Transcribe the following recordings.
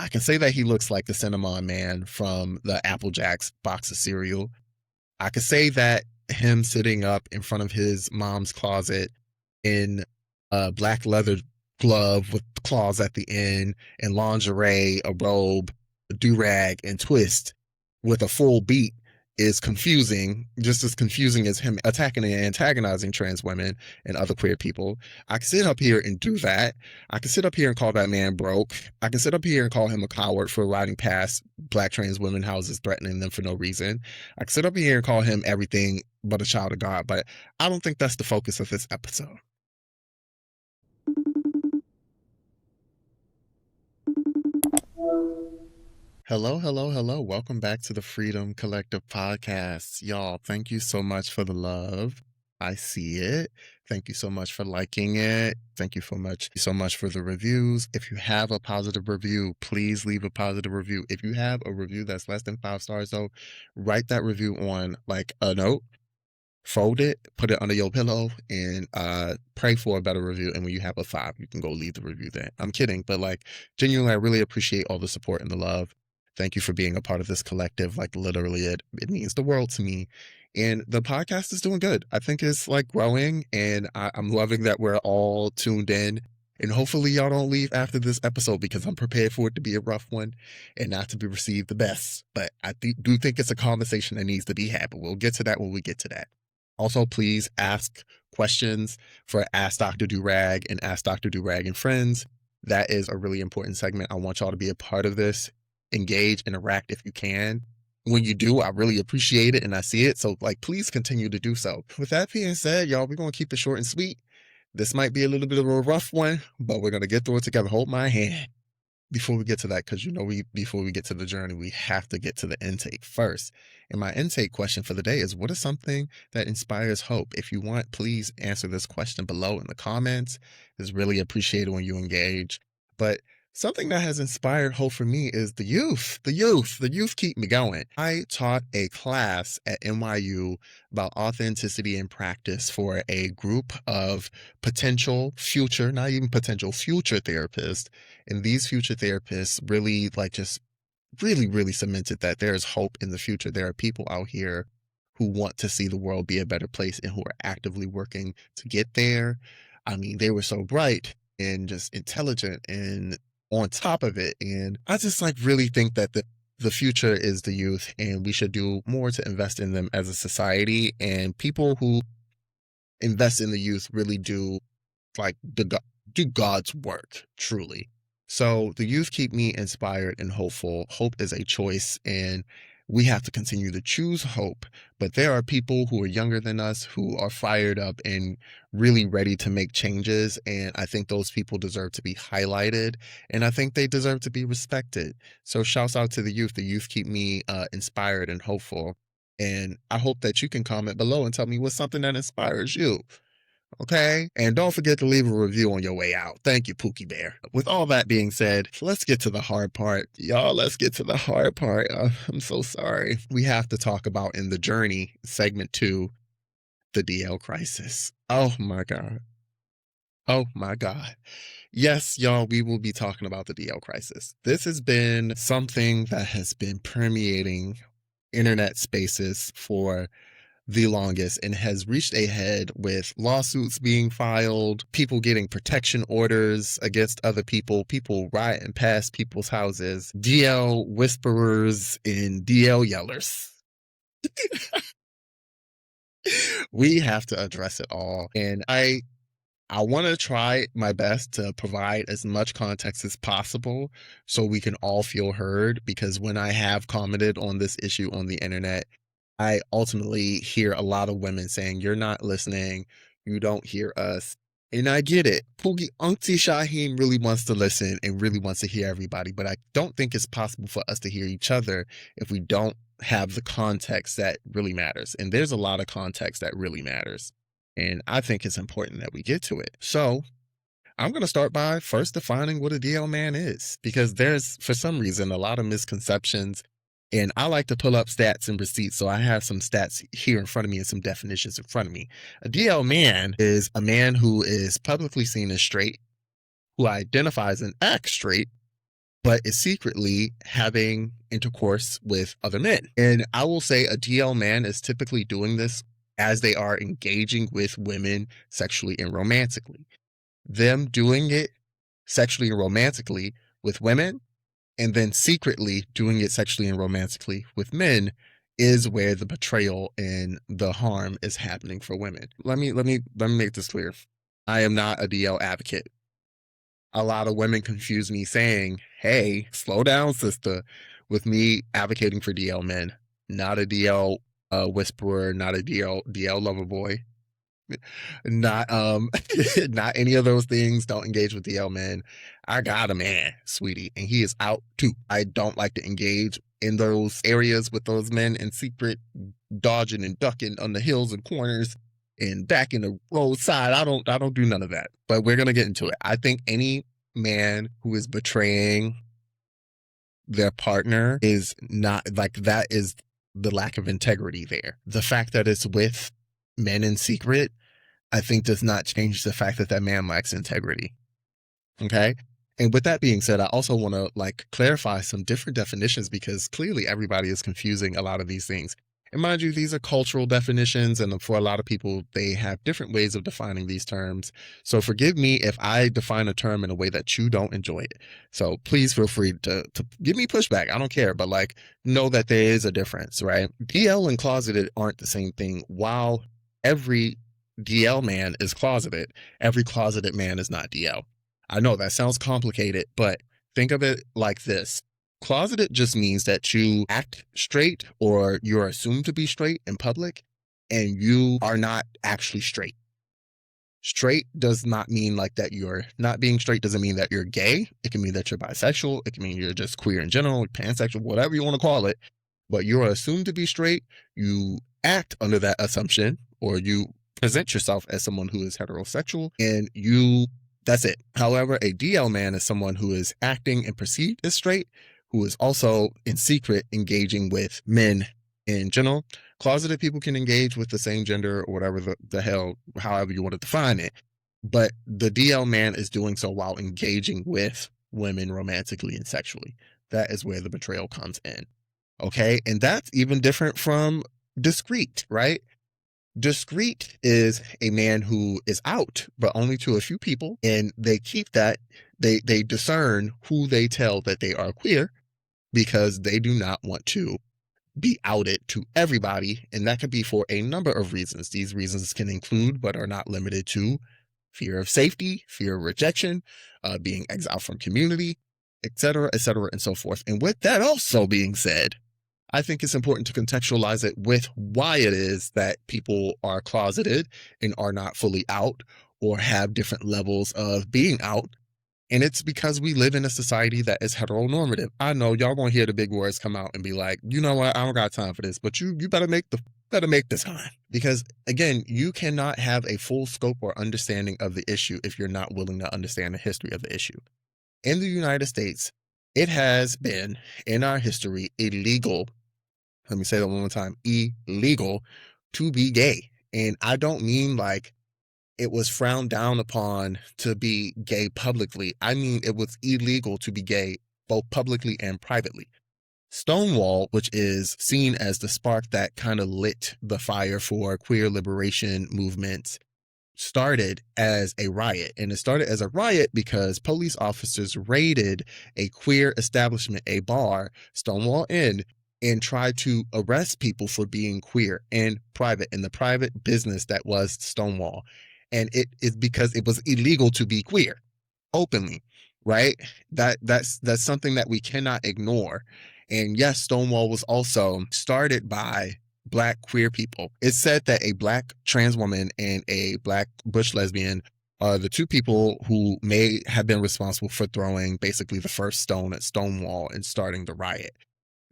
I can say that he looks like the Cinnamon Man from the Apple Jacks box of cereal. I could say that him sitting up in front of his mom's closet in a black leather glove with claws at the end and lingerie, a robe, a durag, and twist with a full beat is confusing, just as confusing as him attacking and antagonizing trans women and other queer people. I can sit up here and do that. I can sit up here and call that man broke. I can sit up here and call him a coward for riding past black trans women houses, threatening them for no reason. I can sit up here and call him everything but a child of God, but I don't think that's the focus of this episode. Hello, hello, hello. Welcome back to the Freedom Collective podcast. Y'all, thank you so much for the love. I see it. Thank you so much for liking it. Thank you so much for the reviews. If you have a positive review, please leave a positive review. If you have a review that's less than 5 stars, though, write that review on like a note, fold it, put it under your pillow, and pray for a better review. And when you have a 5, you can go leave the review there. I'm kidding, but like genuinely, I really appreciate all the support and the love. Thank you for being a part of this collective. Like literally, it means the world to me. And the podcast is doing good. I think it's like growing, and I'm loving that we're all tuned in. And hopefully y'all don't leave after this episode, because I'm prepared for it to be a rough one and not to be received the best. But I do think it's a conversation that needs to be had, but we'll get to that when we get to that. Also, please ask questions for Ask Dr. Durag and Ask Dr. Durag and Friends. That is a really important segment. I want y'all to be a part of this. Engage, interact if you can. When you do, I really appreciate it and I see it. So like, please continue to do so. With that being said, y'all, we're going to keep it short and sweet. This might be a little bit of a rough one, but we're going to get through it together. Hold my hand. Before we get to that, because before we get to the journey, we have to get to the intake first. And my intake question for the day is, what is something that inspires hope? If you want, please answer this question below in the comments. It's really appreciated when you engage. But something that has inspired hope for me is the youth. The youth keep me going. I taught a class at NYU about authenticity in practice for a group of potential future, not even potential, future therapists. And these future therapists really really cemented that there is hope in the future. There are people out here who want to see the world be a better place and who are actively working to get there. I mean, they were so bright and just intelligent and on top of it. And I just really think that the future is the youth, and we should do more to invest in them as a society. And people who invest in the youth really do do God's work, truly. So the youth keep me inspired and hopeful. Hope is a choice, and we have to continue to choose hope. But there are people who are younger than us who are fired up and really ready to make changes. And I think those people deserve to be highlighted, and I think they deserve to be respected. So shouts out to the youth. The youth keep me inspired and hopeful. And I hope that you can comment below and tell me what's something that inspires you. Okay? And don't forget to leave a review on your way out. Thank you, Pookie Bear. With all that being said, let's get to the hard part. Y'all, let's get to the hard part. I'm so sorry. We have to talk about in the journey, segment 2, the DL crisis. Oh my God. Oh my God. Yes, y'all, we will be talking about the DL crisis. This has been something that has been permeating internet spaces for the longest and has reached a head with lawsuits being filed, people getting protection orders against other people rioting past people's houses, DL whisperers and DL yellers. We have to address it all. And I want to try my best to provide as much context as possible so we can all feel heard, because when I have commented on this issue on the internet, I ultimately hear a lot of women saying, you're not listening, you don't hear us. And I get it. Poogie Auntie Shahem really wants to listen and really wants to hear everybody, but I don't think it's possible for us to hear each other if we don't have the context that really matters. And there's a lot of context that really matters. And I think it's important that we get to it. So I'm going to start by first defining what a DL man is, because there's, for some reason, a lot of misconceptions. And I like to pull up stats and receipts, so I have some stats here in front of me and some definitions in front of me. A DL man is a man who is publicly seen as straight, who identifies and acts straight, but is secretly having intercourse with other men. And I will say a DL man is typically doing this as they are engaging with women sexually and romantically. Them doing it sexually and romantically with women and then secretly doing it sexually and romantically with men is where the betrayal and the harm is happening for women. Let me make this clear. I am not a DL advocate. A lot of women confuse me saying, "Hey, slow down, sister," with me advocating for DL men. Not a DL whisperer, not a DL lover boy. Not not any of those things. Don't engage with DL men. I got a man, sweetie, and he is out too. I don't like to engage in those areas with those men in secret, dodging and ducking on the hills and corners and back in the roadside. I don't do none of that. But we're gonna get into it. I think any man who is betraying their partner is not like that is the lack of integrity there. The fact that it's with men in secret, I think does not change the fact that that man lacks integrity. Okay. And with that being said, I also want to like clarify some different definitions because clearly everybody is confusing a lot of these things. And mind you, these are cultural definitions, and for a lot of people, they have different ways of defining these terms. So forgive me if I define a term in a way that you don't enjoy it. So please feel free to give me pushback. I don't care, but like know that there is a difference, right? DL and closeted aren't the same thing. While every DL man is closeted, every closeted man is not DL. I know that sounds complicated, but think of it like this. Closeted just means that you act straight or you're assumed to be straight in public and you are not actually straight. Straight does not mean like that you're not being straight doesn't mean that you're gay. It can mean that you're bisexual. It can mean you're just queer in general, pansexual, whatever you want to call it. But you're assumed to be straight. You act under that assumption or you present yourself as someone who is heterosexual and that's it. However, a DL man is someone who is acting and perceived as straight, who is also in secret engaging with men in general. Closeted people can engage with the same gender or whatever the hell, however you want to define it. But the DL man is doing so while engaging with women romantically and sexually. That is where the betrayal comes in. Okay. And that's even different from discreet, right? Discreet is a man who is out, but only to a few people, and they keep that. They discern who they tell that they are queer because they do not want to be outed to everybody, and that could be for a number of reasons. These reasons can include, but are not limited to, fear of safety, fear of rejection, being exiled from community, etc., and so forth. And with that also being said, I think it's important to contextualize it with why it is that people are closeted and are not fully out or have different levels of being out. And it's because we live in a society that is heteronormative. I know y'all gonna hear the big words come out and be like, you know what, I don't got time for this, but you better make the time. Because again, you cannot have a full scope or understanding of the issue if you're not willing to understand the history of the issue. In the United States, it has been in our history illegal. Let me say that one more time. Illegal to be gay. And I don't mean like it was frowned down upon to be gay publicly. I mean, it was illegal to be gay both publicly and privately. Stonewall, which is seen as the spark that kind of lit the fire for queer liberation movements, started as a riot. And it started as a riot because police officers raided a queer establishment, a bar, Stonewall Inn, and tried to arrest people for being queer in the private business that was Stonewall. And it is because it was illegal to be queer openly, right? That's something that we cannot ignore. And yes, Stonewall was also started by Black queer people. It's said that a Black trans woman and a Black butch lesbian are the two people who may have been responsible for throwing basically the first stone at Stonewall and starting the riot.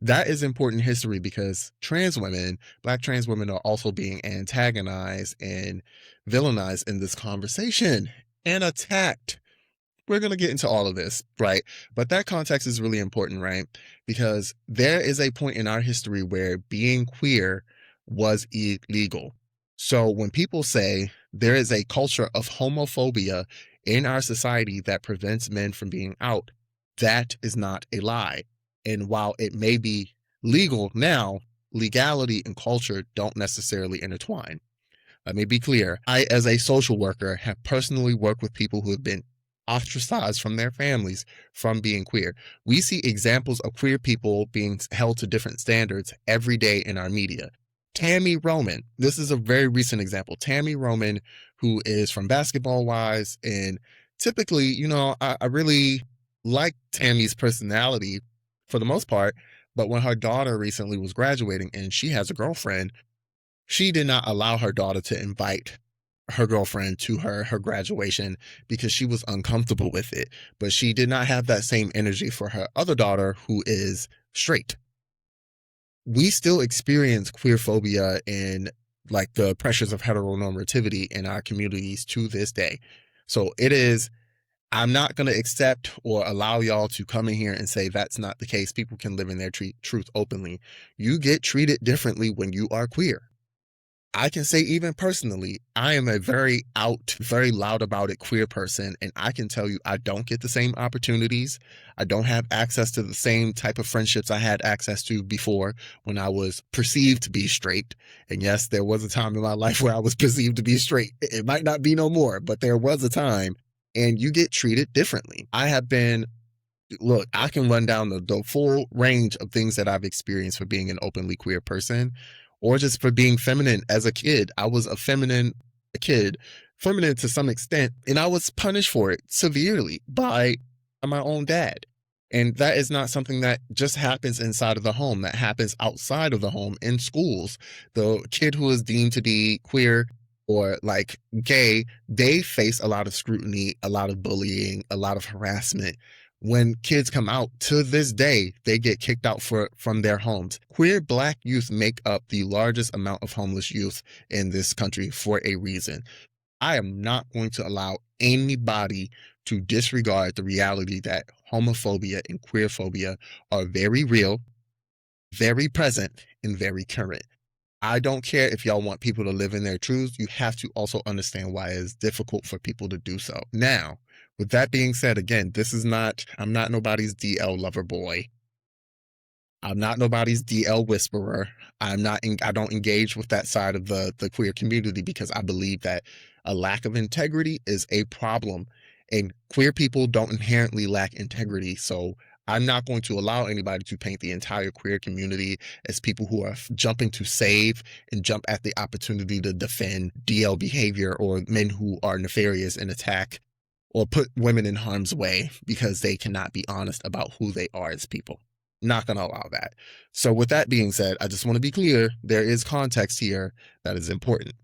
That is important history because Black trans women are also being antagonized and villainized in this conversation and attacked. We're going to get into all of this, right? But that context is really important, right? Because there is a point in our history where being queer was illegal. So when people say there is a culture of homophobia in our society that prevents men from being out, That is not a lie. And while it may be legal now, legality and culture don't necessarily intertwine. Let me be clear. I, as a social worker, have personally worked with people who have been ostracized from their families from being queer. We see examples of queer people being held to different standards every day in our media. Tammy Roman, this is a very recent example. Tammy Roman, who is from Basketball Wives, and typically, I really like Tammy's personality for the most part, but when her daughter recently was graduating and she has a girlfriend, she did not allow her daughter to invite her girlfriend to her graduation because she was uncomfortable with it. But she did not have that same energy for her other daughter who is straight. We still experience queer phobia and like the pressures of heteronormativity in our communities to this day. So I'm not going to accept or allow y'all to come in here and say that's not the case. People can live in their truth openly. You get treated differently when you are queer. I can say even personally, I am a very very loud about it queer person, and I can tell you I don't get the same opportunities. I don't have access to the same type of friendships I had access to before when I was perceived to be straight. And yes, there was a time in my life where I was perceived to be straight. It might not be no more, but there was a time, and you get treated differently. Look, I can run down the full range of things that I've experienced for being an openly queer person or just for being feminine as a kid. I was a kid, feminine to some extent, and I was punished for it severely by my own dad. And that is not something that just happens inside of the home. That happens outside of the home in schools. The kid who is deemed to be queer or like gay, they face a lot of scrutiny, a lot of bullying, a lot of harassment. When kids come out to this day, they get kicked out from their homes. Queer Black youth make up the largest amount of homeless youth in this country for a reason. I am not going to allow anybody to disregard the reality that homophobia and queerphobia are very real, very present, and very current. I don't care if y'all want people to live in their truths. You have to also understand why it's difficult for people to do so. Now, with that being said, again, I'm not nobody's DL lover boy. I'm not nobody's DL whisperer. I don't engage with that side of the queer community because I believe that a lack of integrity is a problem, and queer people don't inherently lack integrity. So I'm not going to allow anybody to paint the entire queer community as people who are jumping to save and jump at the opportunity to defend DL behavior or men who are nefarious and attack or put women in harm's way because they cannot be honest about who they are as people. Not going to allow that. So with that being said, I just want to be clear, there is context here that is important.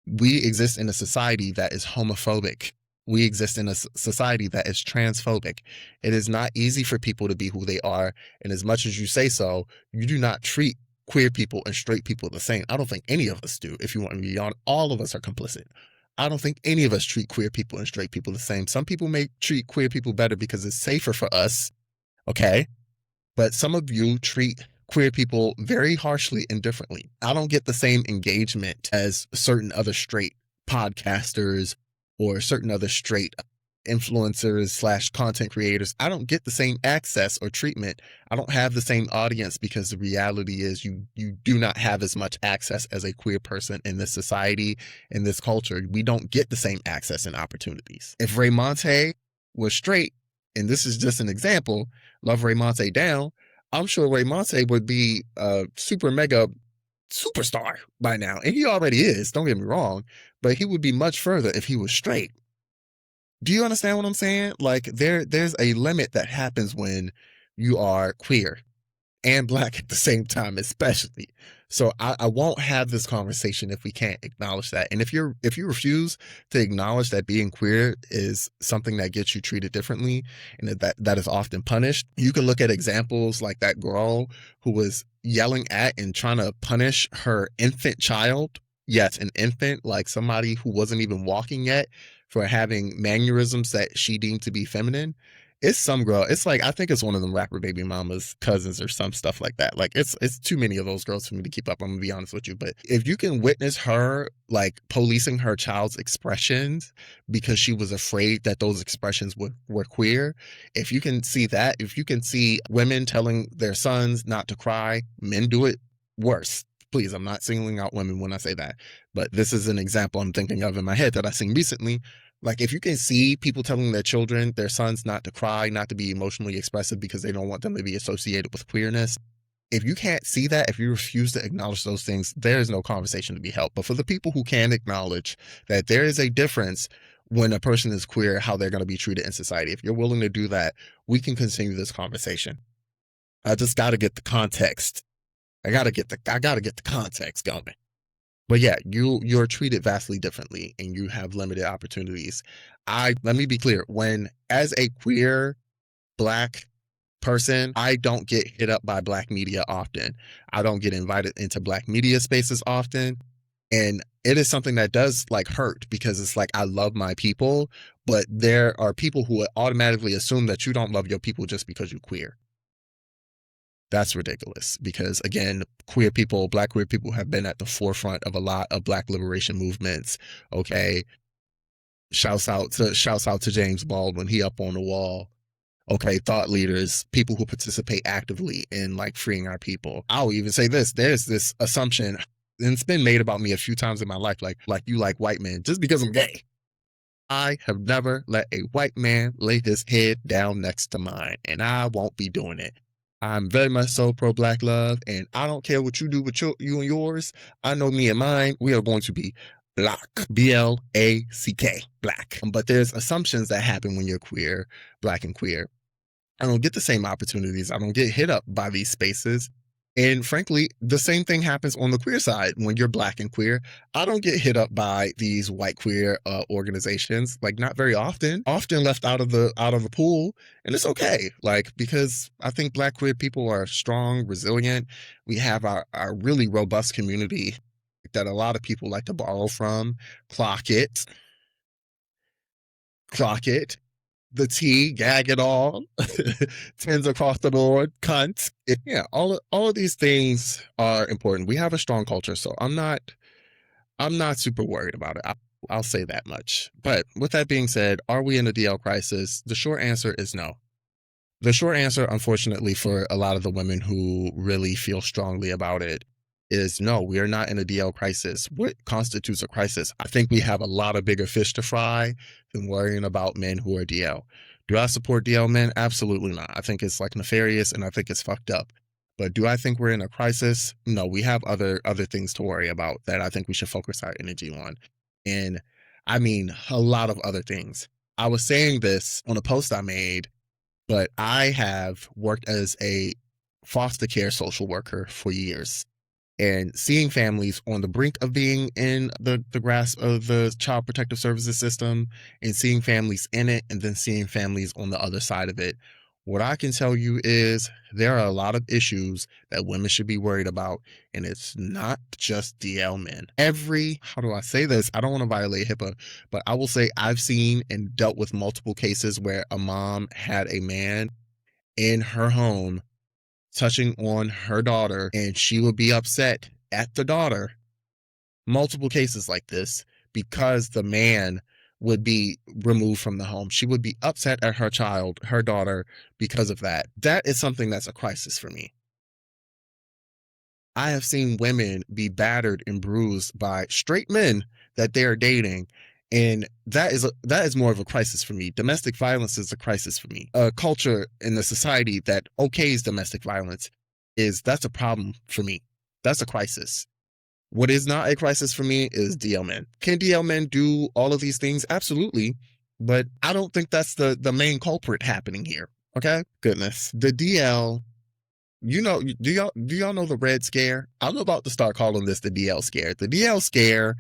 We exist in a society that is homophobic. We exist in a society that is transphobic. It is not easy for people to be who they are. And as much as you say so, you do not treat queer people and straight people the same. I don't think any of us do. If you want to be honest, all of us are complicit. I don't think any of us treat queer people and straight people the same. Some people may treat queer people better because it's safer for us. Okay. But some of you treat queer people very harshly and differently. I don't get the same engagement as certain other straight podcasters or certain other straight influencers / content creators. I don't get the same access or treatment. I don't have the same audience because the reality is you do not have as much access as a queer person in this society, in this culture. We don't get the same access and opportunities. If Ray Monte was straight, and this is just an example, love Ray Monte down, I'm sure Ray Monte would be a super mega superstar by now. And he already is, don't get me wrong, but he would be much further if he was straight. Do you understand what I'm saying? Like there's a limit that happens when you are queer and Black at the same time, especially. So I won't have this conversation if we can't acknowledge that. And if you refuse to acknowledge that being queer is something that gets you treated differently and that is often punished, you can look at examples like that girl who was yelling at and trying to punish her infant child. Yes, an infant, like somebody who wasn't even walking yet, for having mannerisms that she deemed to be feminine. It's some girl. It's like I think it's one of them rapper baby mama's cousins or some stuff like that. Like it's too many of those girls for me to keep up. I'm gonna be honest with you. But if you can witness her like policing her child's expressions because she was afraid that those expressions were queer, if you can see that, if you can see women telling their sons not to cry, men do it worse. Please, I'm not singling out women when I say that, but this is an example I'm thinking of in my head that I seen recently. Like, if you can see people telling their children, their sons, not to cry, not to be emotionally expressive because they don't want them to be associated with queerness, if you can't see that, if you refuse to acknowledge those things, there is no conversation to be held. But for the people who can acknowledge that there is a difference when a person is queer, how they're going to be treated in society, if you're willing to do that, we can continue this conversation. I just got to get the context. I gotta get the context going. But yeah, you're treated vastly differently and you have limited opportunities. I Let me be clear, when as a queer black person, I don't get hit up by black media often. I don't get invited into black media spaces often. And it is something that does like hurt because it's like I love my people, but there are people who automatically assume that you don't love your people just because you're queer. That's ridiculous because again, queer people, black queer people have been at the forefront of a lot of black liberation movements. Okay. Shouts out to James Baldwin. He up on the wall. Okay, thought leaders, people who participate actively in like freeing our people. I'll even say this: there's this assumption, and it's been made about me a few times in my life, like you like white men just because I'm gay. I have never let a white man lay his head down next to mine, and I won't be doing it. I'm very much so pro black love, and I don't care what you do with you and yours. I know me and mine, we are going to be black, BLACK, black. But there's assumptions that happen when you're queer, black and queer. I don't get the same opportunities. I don't get hit up by these spaces. And frankly, the same thing happens on the queer side when you're black and queer. I don't get hit up by these white queer organizations, like not very often, often left out of the pool, and it's okay. Like because I think black queer people are strong, resilient. We have our really robust community that a lot of people like to borrow from. Clock it, clock it. The T, gag it all, tens across the board, cunt. Yeah, all of these things are important. We have a strong culture, so I'm not super worried about it. I'll say that much. But with that being said, are we in a DL crisis? The short answer is no. The short answer, unfortunately, for a lot of the women who really feel strongly about it is no, we are not in a DL crisis. What constitutes a crisis? I think we have a lot of bigger fish to fry than worrying about men who are DL. Do I support DL men? Absolutely not. I think it's like nefarious and I think it's fucked up. But do I think we're in a crisis? No, we have other things to worry about that I think we should focus our energy on. And I mean a lot of other things. I was saying this on a post I made, but I have worked as a foster care social worker for years and seeing families on the brink of being in the grasp of the child protective services system and seeing families in it and then seeing families on the other side of it. What I can tell you is there are a lot of issues that women should be worried about, and it's not just DL men. How do I say this? I don't want to violate HIPAA, but I will say I've seen and dealt with multiple cases where a mom had a man in her home touching on her daughter, and she would be upset at the daughter. Multiple cases like this because the man would be removed from the home. She would be upset at her daughter, because of that. That is something that's a crisis for me. I have seen women be battered and bruised by straight men that they're dating. And that is more of a crisis for me. Domestic violence is a crisis for me. A culture in the society that okays domestic violence that's a problem for me. That's a crisis. What is not a crisis for me is DL men. Can DL men do all of these things? Absolutely. But I don't think that's the main culprit happening here. Okay? Goodness. The DL, do y'all know the Red Scare? I'm about to start calling this the DL Scare. The DL Scare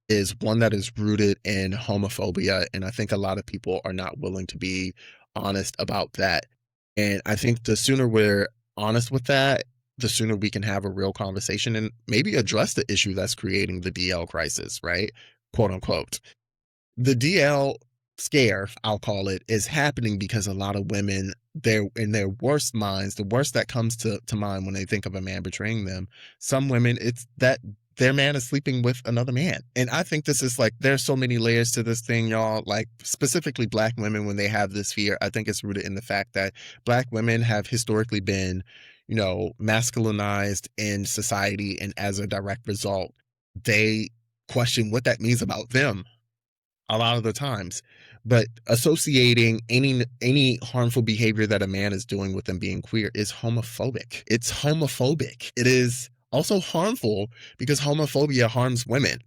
is one that is rooted in homophobia, and I think a lot of people are not willing to be honest about that. And I think the sooner we're honest with that, the sooner we can have a real conversation and maybe address the issue that's creating the DL crisis, right? Quote unquote. The DL scare, I'll call it, is happening because a lot of women, they're in their worst minds, the worst that comes to mind when they think of a man betraying them. Some women, it's that their man is sleeping with another man. And I think this is like, there's so many layers to this thing, y'all. Like, specifically Black women, when they have this fear, I think it's rooted in the fact that Black women have historically been, masculinized in society. And as a direct result, they question what that means about them a lot of the times. But associating any harmful behavior that a man is doing with them being queer is homophobic. It's homophobic. It is also harmful because homophobia harms women.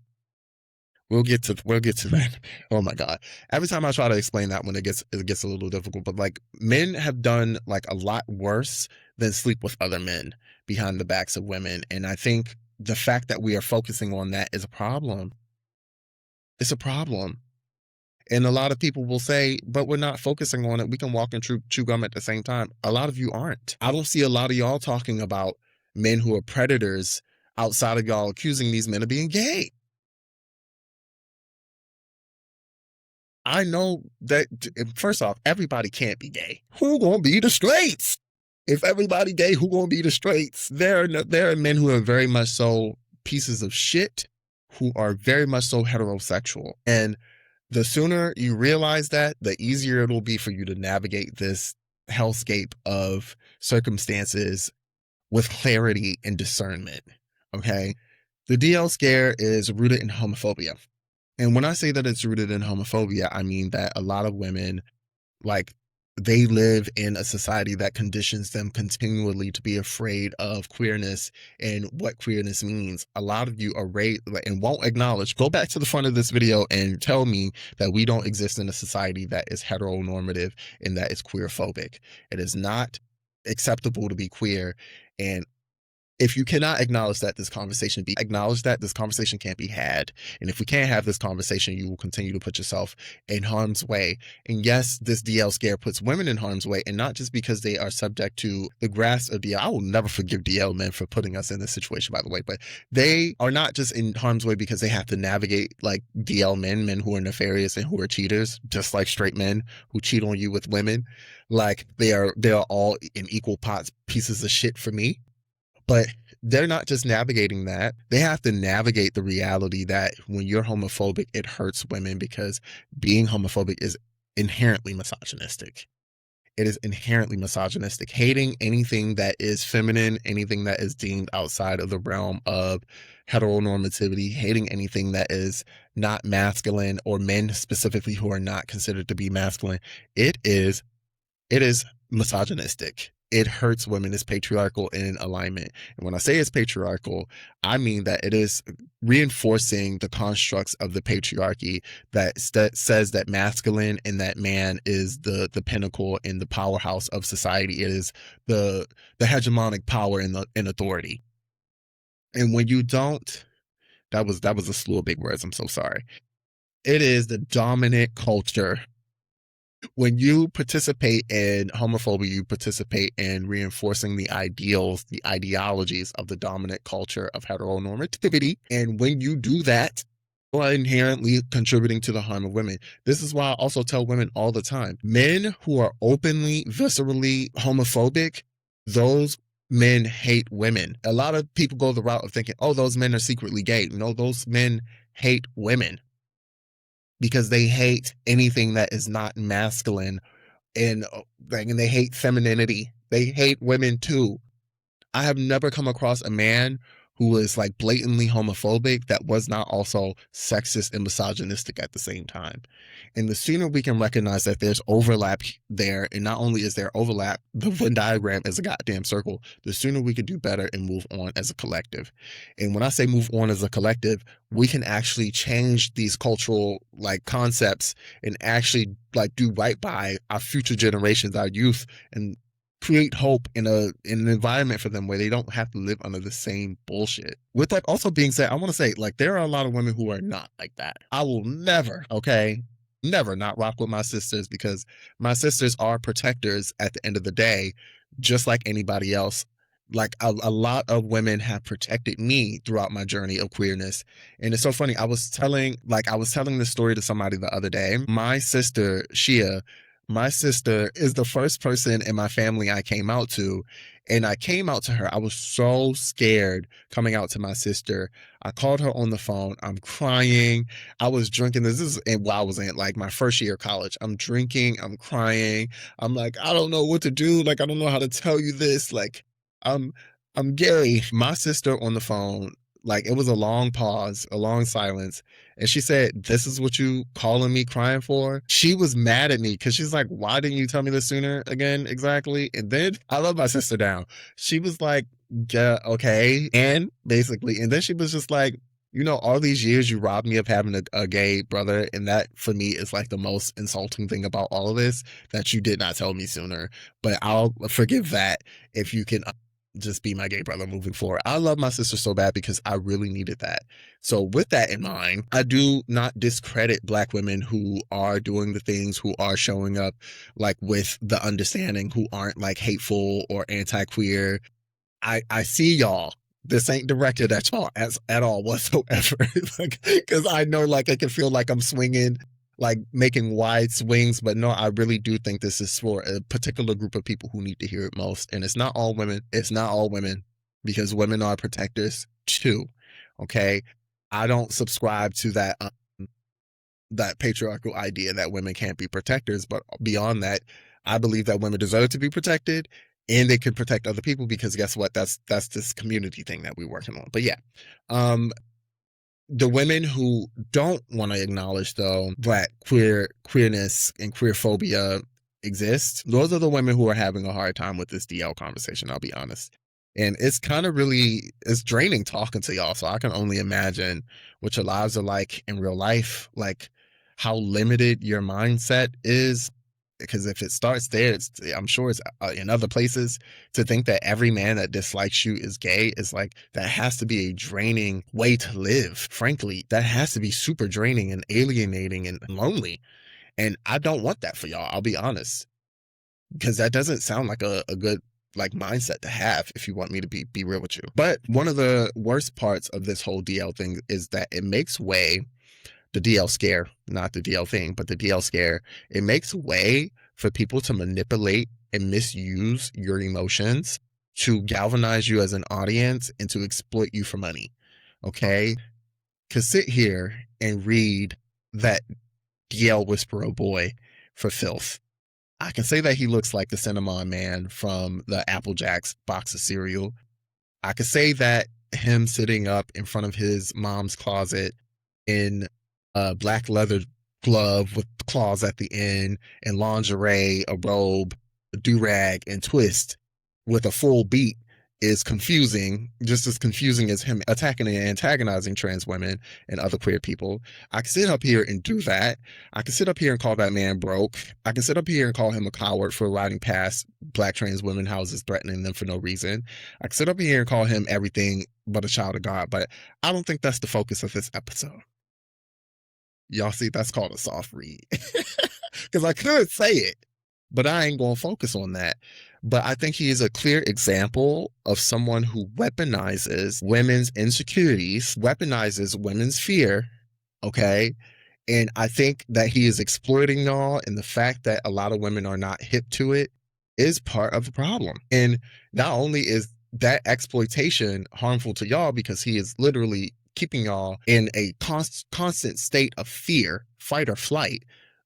We'll get to that. Oh my God. Every time I try to explain that one, it gets a little difficult. But like, men have done like a lot worse than sleep with other men behind the backs of women. And I think the fact that we are focusing on that is a problem. It's a problem. And a lot of people will say, but we're not focusing on it. We can walk and chew gum at the same time. A lot of you aren't. I don't see a lot of y'all talking about men who are predators outside of y'all accusing these men of being gay. I know that, first off, everybody can't be gay. Who gonna be the straights? If everybody gay, who gonna be the straights? There are men who are very much so pieces of shit, who are very much so heterosexual. And the sooner you realize that, the easier it'll be for you to navigate this hellscape of circumstances with clarity and discernment. Okay. The DL scare is rooted in homophobia. And when I say that it's rooted in homophobia, I mean that a lot of women, like, they live in a society that conditions them continually to be afraid of queerness and what queerness means. A lot of you are raised and won't acknowledge. Go back to the front of this video and tell me that we don't exist in a society that is heteronormative and that is queerphobic. It is not acceptable to be queer. And if you cannot acknowledge that, this conversation can't be had. And if we can't have this conversation, you will continue to put yourself in harm's way. And yes, this DL scare puts women in harm's way, and not just because they are subject to the grasp of DL. I will never forgive DL men for putting us in this situation, by the way, but they are not just in harm's way because they have to navigate like DL men who are nefarious and who are cheaters, just like straight men who cheat on you with women. Like, they are all in equal pots pieces of shit for me. But they're not just navigating that. They have to navigate the reality that when you're homophobic, it hurts women because being homophobic is inherently misogynistic. It is inherently misogynistic. Hating anything that is feminine, anything that is deemed outside of the realm of heteronormativity, hating anything that is not masculine, or men specifically who are not considered to be masculine, it is misogynistic. It hurts women. It's patriarchal in alignment. And when I say it's patriarchal, I mean that it is reinforcing the constructs of the patriarchy that says that masculine and that man is the pinnacle and the powerhouse of society. It is the hegemonic power and authority. And when you don't, that was a slew of big words. I'm so sorry. It is the dominant culture. When you participate in homophobia, you participate in reinforcing the ideals, the ideologies of the dominant culture of heteronormativity. And when you do that, you are inherently contributing to the harm of women. This is why I also tell women all the time, men who are openly, viscerally homophobic, those men hate women. A lot of people go the route of thinking, oh, those men are secretly gay. No, those men hate women, because they hate anything that is not masculine, and they hate femininity. They hate women too. I have never come across a man who was like blatantly homophobic that was not also sexist and misogynistic at the same time. And the sooner we can recognize that there's overlap there, and not only is there overlap, the Venn diagram is a goddamn circle, the sooner we can do better and move on as a collective. And when I say move on as a collective, we can actually change these cultural like concepts and actually like do right by our future generations, our youth, and create hope in an environment for them where they don't have to live under the same bullshit. With that also being said, I want to say, like, there are a lot of women who are not like that. I will never, okay, never not rock with my sisters, because my sisters are protectors at the end of the day, just like anybody else. like a lot of women have protected me throughout my journey of queerness. And it's so funny. I was telling this story to somebody the other day. My sister, Shia, my sister is the first person in my family I came out to. And I came out to her. I was so scared coming out to my sister. I called her on the phone. I'm crying. I was drinking. This is while I was in like my first year of college. I'm drinking. I'm crying. I'm like, I don't know what to do. Like, I don't know how to tell you this. Like, I'm I'm gay. My sister on the phone, like it was a long pause, a long silence. And she said, "This is what you calling me crying for?" She was mad at me because she's like, "Why didn't you tell me this sooner again?" Exactly. And then I love my sister down. She was like, "Yeah, okay." And basically, and then she was just like, all these years you robbed me of having a gay brother. And that for me is like the most insulting thing about all of this, that you did not tell me sooner. But I'll forgive that if you can just be my gay brother moving forward. I love my sister so bad because I really needed that. So with that in mind, I do not discredit Black women who are doing the things, who are showing up like with the understanding, who aren't like hateful or anti-queer. I see y'all. This ain't directed at y'all as at all whatsoever. Like, because I know like it can feel like I'm swinging, like making wide swings, but no, I really do think this is for a particular group of people who need to hear it most. And it's not all women. It's not all women, because women are protectors too. Okay, I don't subscribe to that patriarchal idea that women can't be protectors. But beyond that, I believe that women deserve to be protected and they can protect other people, because guess what? That's this community thing that we're working on. But yeah, um, the women who don't want to acknowledge though that queerness and queer phobia exist, those are the women who are having a hard time with this DL conversation, I'll be honest. And it's kind of really, it's draining talking to y'all. So I can only imagine what your lives are like in real life, like how limited your mindset is. Because if it starts there, I'm sure it's in other places. To think that every man that dislikes you is gay is like, that has to be a draining way to live. Frankly, that has to be super draining and alienating and lonely. And I don't want that for y'all. I'll be honest, because that doesn't sound like a good like mindset to have, if you want me to be real with you. But one of the worst parts of this whole DL thing is that it makes way, the DL scare, not the DL thing, but the DL scare, it makes way for people to manipulate and misuse your emotions to galvanize you as an audience and to exploit you for money. Okay? Because sit here and read that DL Whisperer boy for filth. I can say that he looks like the Cinnamon Man from the Apple Jacks box of cereal. I could say that him sitting up in front of his mom's closet in a black leather glove with claws at the end and lingerie, a robe, a durag, and twist with a full beat is confusing, just as confusing as him attacking and antagonizing trans women and other queer people. I can sit up here and do that. I can sit up here and call that man broke. I can sit up here and call him a coward for riding past Black trans women houses, threatening them for no reason. I can sit up here and call him everything but a child of God, but I don't think that's the focus of this episode. Y'all see, that's called a soft read. Because I could say it, but I ain't going to focus on that. But I think he is a clear example of someone who weaponizes women's insecurities, weaponizes women's fear, okay? And I think that he is exploiting y'all, and the fact that a lot of women are not hip to it is part of the problem. And not only is that exploitation harmful to y'all, because he is literally keeping y'all in a constant state of fear, fight or flight,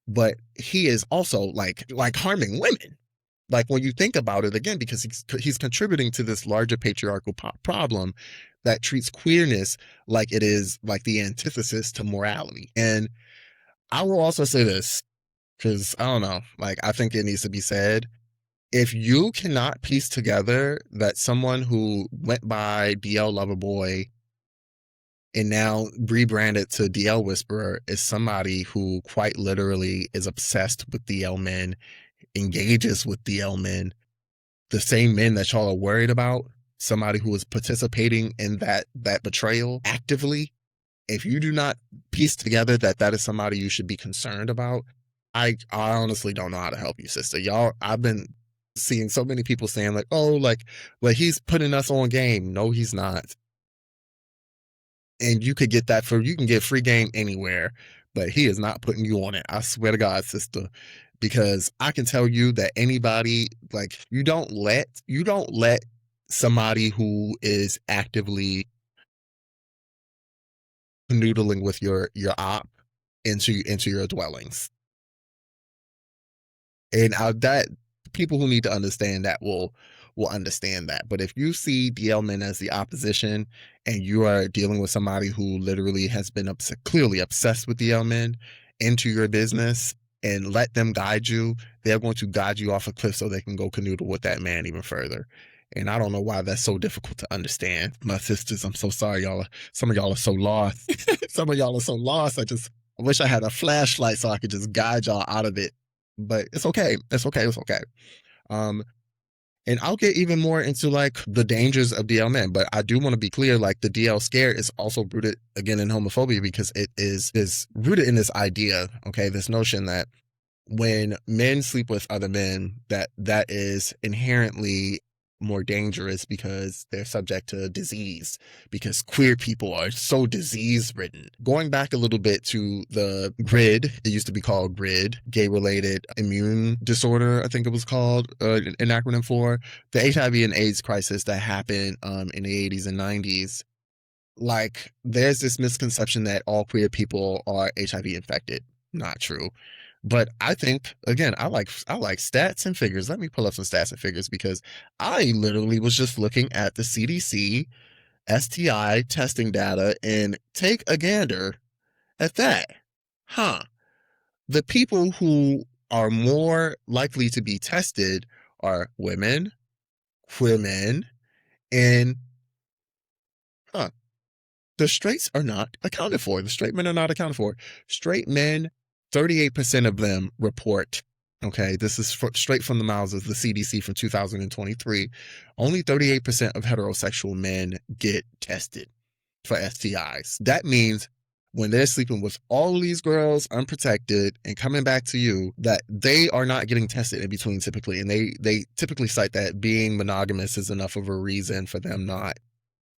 but he is also like harming women. Like when you think about it again, because he's contributing to this larger patriarchal problem that treats queerness like it is like the antithesis to morality. And I will also say this, because I don't know, like I think it needs to be said. If you cannot piece together that someone who went by DL Loverboy and now rebranded to DL Whisperer is somebody who quite literally is obsessed with DL men, engages with DL men, the same men that y'all are worried about, somebody who is participating in that betrayal actively, if you do not piece together that that is somebody you should be concerned about, I honestly don't know how to help you, sister. Y'all, I've been Seeing so many people saying like, oh, like, well, he's putting us on game. No, he's not. And you could get that for, you can get free game anywhere, but he is not putting you on it. I swear to God, sister, because I can tell you that anybody, like, you don't let somebody who is actively noodling with your op into your dwellings. And that people who need to understand that will understand that. But if you see DL men as the opposition, and you are dealing with somebody who literally has been clearly obsessed with DL men into your business, and let them guide you, they're going to guide you off a cliff so they can go canoodle with that man even further. And I don't know why that's so difficult to understand. My sisters, I'm so sorry, y'all. Some of y'all are so lost. Some of y'all are so lost. I wish I had a flashlight so I could just guide y'all out of it. But it's okay. It's okay. It's okay. Um, and I'll get even more into like the dangers of DL men, but I do want to be clear, like the DL scare is also rooted again in homophobia, because it is rooted in this idea, okay, this notion that when men sleep with other men, that is inherently more dangerous because they're subject to disease, because queer people are so disease ridden. Going back a little bit to the GRID, it used to be called GRID, gay related immune disorder, I think it was called, an acronym for the HIV and AIDS crisis that happened in the 80s and 90s. Like, there's this misconception that all queer people are HIV infected. Not true. But I think, again, I like stats and figures. Let me pull up some stats and figures, because I literally was just looking at the CDC STI testing data and take a gander at that. Huh. The people who are more likely to be tested are women, queer men, and huh, the straights are not accounted for. The straight men are not accounted for. Straight men, 38% of them report. Okay, this is straight from the mouths of the CDC from 2023. Only 38% of heterosexual men get tested for STIs. That means when they're sleeping with all of these girls unprotected and coming back to you, that they are not getting tested in between typically. And they typically cite that being monogamous is enough of a reason for them not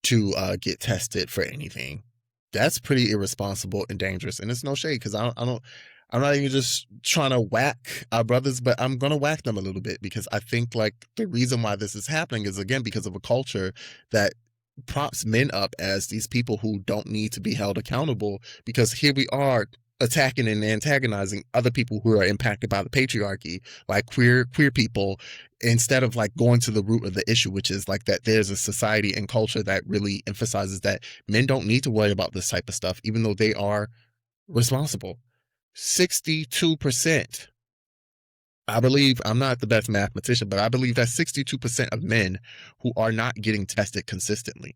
to get tested for anything. That's pretty irresponsible and dangerous. And it's no shade, because I'm not even just trying to whack our brothers, but I'm gonna whack them a little bit, because I think like the reason why this is happening is again because of a culture that props men up as these people who don't need to be held accountable, because here we are attacking and antagonizing other people who are impacted by the patriarchy, like queer people, instead of like going to the root of the issue, which is like that there's a society and culture that really emphasizes that men don't need to worry about this type of stuff, even though they are responsible. 62%. I believe, I'm not the best mathematician, but I believe that 62% of men who are not getting tested consistently.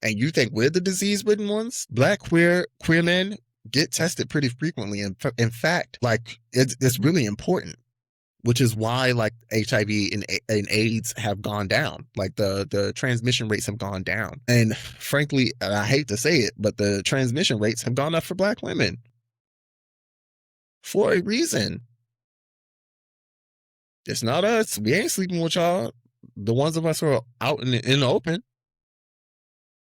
And you think we're the disease-ridden ones? Black queer men get tested pretty frequently. And in fact, like it's really important, which is why like HIV and AIDS have gone down. Like the transmission rates have gone down. And frankly, and I hate to say it, but the transmission rates have gone up for Black women for a reason. It's not us. We ain't sleeping with y'all. The ones of us who are out in the open.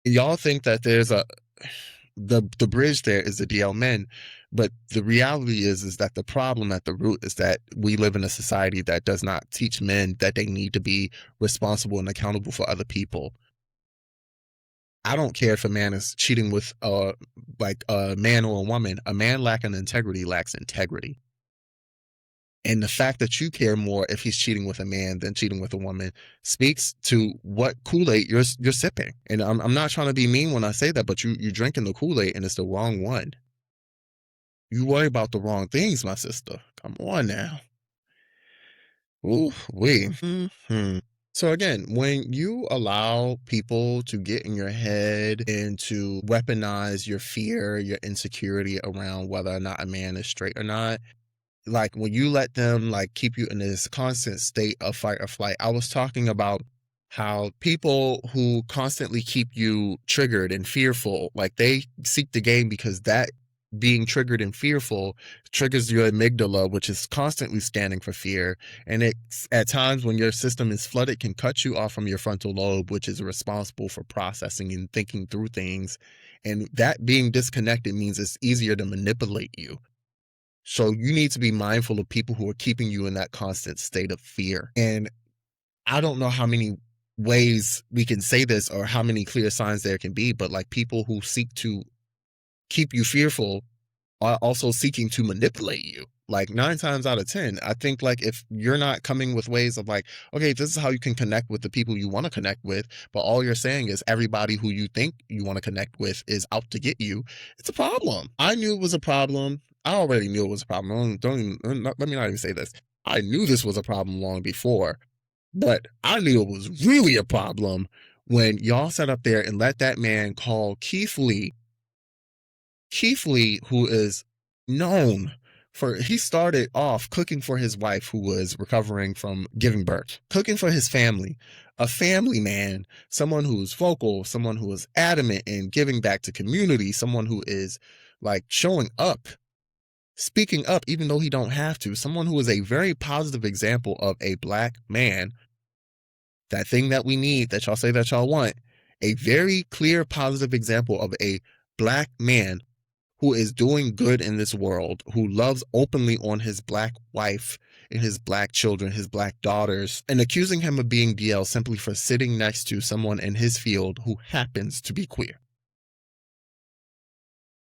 Y'all think that there's the bridge there is the DL men, but the reality is that the problem at the root is that we live in a society that does not teach men that they need to be responsible and accountable for other people. I don't care if a man is cheating with like a man or a woman. A man lacking integrity lacks integrity. And the fact that you care more if he's cheating with a man than cheating with a woman speaks to what Kool-Aid you're sipping. And I'm not trying to be mean when I say that, but you're drinking the Kool-Aid and it's the wrong one. You worry about the wrong things, my sister. Come on now. Ooh, wee. Mm-hmm. So again, when you allow people to get in your head and to weaponize your fear, your insecurity around whether or not a man is straight or not, like when you let them like keep you in this constant state of fight or flight. I was talking about how people who constantly keep you triggered and fearful, like they seek the game because that being triggered and fearful triggers your amygdala, which is constantly scanning for fear. And it, at times when your system is flooded, can cut you off from your frontal lobe, which is responsible for processing and thinking through things. And that being disconnected means it's easier to manipulate you. So you need to be mindful of people who are keeping you in that constant state of fear. And I don't know how many ways we can say this or how many clear signs there can be, but like people who seek to keep you fearful are also seeking to manipulate you. Like 9 times out of 10, I think like if you're not coming with ways of like, okay, this is how you can connect with the people you want to connect with, but all you're saying is everybody who you think you want to connect with is out to get you, it's a problem. I knew it was a problem. I already knew it was a problem. Let me not even say this. I knew this was a problem long before, but I knew it was really a problem when y'all sat up there and let that man call Keith Lee, who is known for, he started off cooking for his wife who was recovering from giving birth, cooking for his family, a family man, someone who's vocal, someone who is adamant in giving back to community, someone who is like showing up, speaking up, even though he don't have to, someone who is a very positive example of a Black man, that thing that we need, that y'all say that y'all want, a very clear positive example of a Black man who is doing good in this world, who loves openly on his Black wife and his Black children, his Black daughters, and accusing him of being DL simply for sitting next to someone in his field who happens to be queer.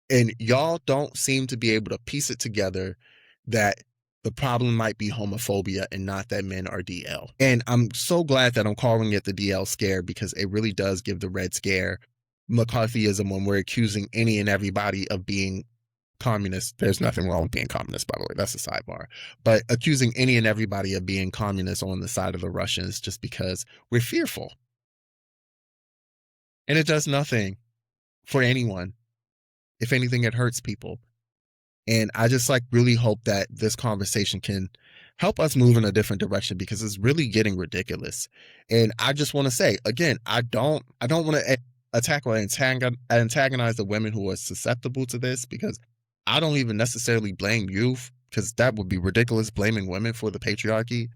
And y'all don't seem to be able to piece it together that the problem might be homophobia and not that men are DL. And I'm so glad that I'm calling it the DL scare, because it really does give the Red Scare McCarthyism when we're accusing any and everybody of being communist. There's nothing wrong with being communist, by the way. That's a sidebar. But accusing any and everybody of being communist on the side of the Russians just because we're fearful. And it does nothing for anyone. If anything, it hurts people. And I just like really hope that this conversation can help us move in a different direction, because it's really getting ridiculous. And I just want to say again, I don't want to attack or antagonize the women who are susceptible to this, because I don't even necessarily blame you, because that would be ridiculous, blaming women for the patriarchy.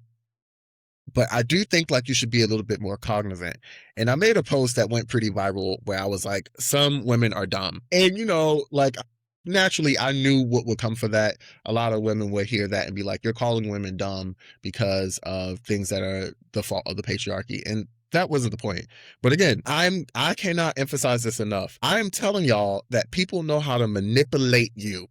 But I do think like you should be a little bit more cognizant. And I made a post that went pretty viral where I was like, some women are dumb. And you know, like naturally I knew what would come for that. A lot of women would hear that and be like, you're calling women dumb because of things that are the fault of the patriarchy. And that wasn't the point. But again, I cannot emphasize this enough. I'm telling y'all that people know how to manipulate you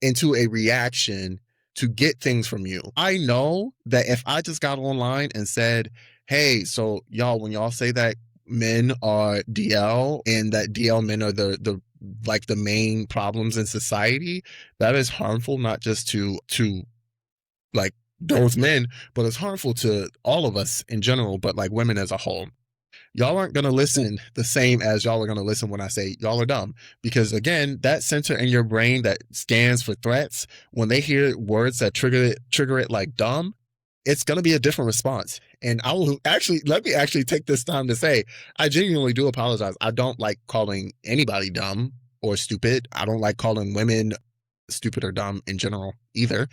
into a reaction to get things from you. I know that if I just got online and said, hey, so y'all, when y'all say that men are DL and that DL men are the like the main problems in society, that is harmful, not just to like those men, but it's harmful to all of us in general, but like women as a whole. Y'all aren't going to listen the same as y'all are going to listen when I say y'all are dumb. Because again, that center in your brain that scans for threats, when they hear words that trigger it like dumb, it's going to be a different response. And I will let me actually take this time to say, I genuinely do apologize. I don't like calling anybody dumb or stupid. I don't like calling women stupid or dumb in general either.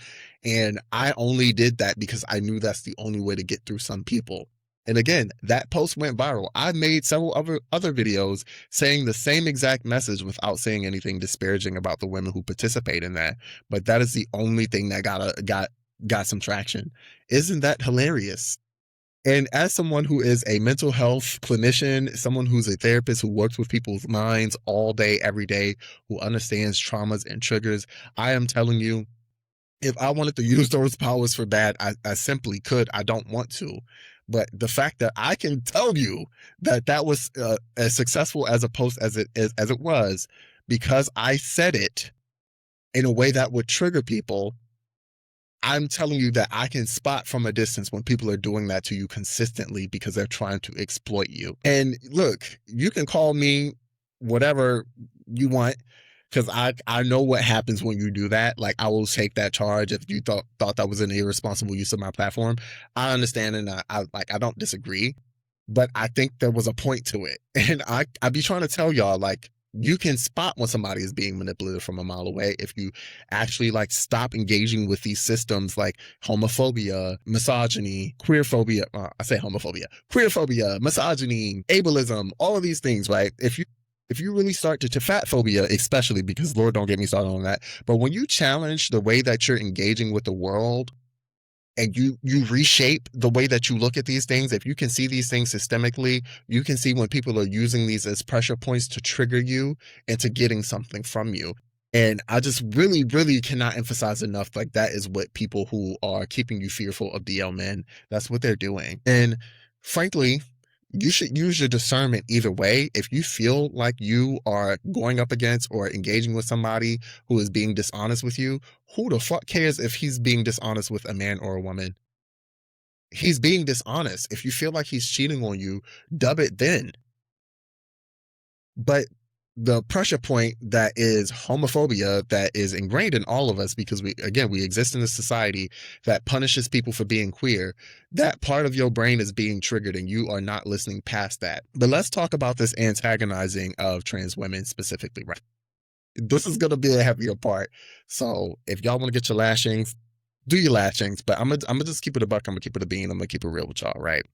And I only did that because I knew that's the only way to get through some people. And again, that post went viral. I made several other videos saying the same exact message without saying anything disparaging about the women who participate in that. But that is the only thing that got some traction. Isn't that hilarious? And as someone who is a mental health clinician, someone who's a therapist who works with people's minds all day, every day, who understands traumas and triggers, I am telling you, if I wanted to use those powers for bad, I simply could. I don't want to. But the fact that I can tell you that that was as successful as a post as it was, because I said it in a way that would trigger people, I'm telling you that I can spot from a distance when people are doing that to you consistently because they're trying to exploit you. And look, you can call me whatever you want, because I know what happens when you do that. Like, I will take that charge if you thought that was an irresponsible use of my platform. I understand, and I don't disagree, but I think there was a point to it. And I be trying to tell y'all, like, You can spot when somebody is being manipulated from a mile away if you actually like stop engaging with these systems like homophobia, misogyny, queerphobia. I say homophobia, queerphobia, misogyny, ableism, all of these things, right? If you really start to fat phobia, especially because Lord don't get me started on that. But when you challenge the way that you're engaging with the world, and you reshape the way that you look at these things, if you can see these things systemically, you can see when people are using these as pressure points to trigger you into getting something from you. And I just really, really cannot emphasize enough, like that is what people who are keeping you fearful of DL men, that's what they're doing. And frankly, you should use your discernment either way. If you feel like you are going up against or engaging with somebody who is being dishonest with you, who the fuck cares if he's being dishonest with a man or a woman? He's being dishonest. If you feel like he's cheating on you, dub it then. But the pressure point that is homophobia that is ingrained in all of us because we exist in a society that punishes people for being queer, that part of your brain is being triggered and you are not listening past that. But let's talk about this antagonizing of trans women specifically, right? This is going to be a heavier part. So if y'all want to get your lashings, do your lashings, but I'm gonna just keep it a buck. I'm gonna keep it a bean. I'm gonna keep it real with y'all, right?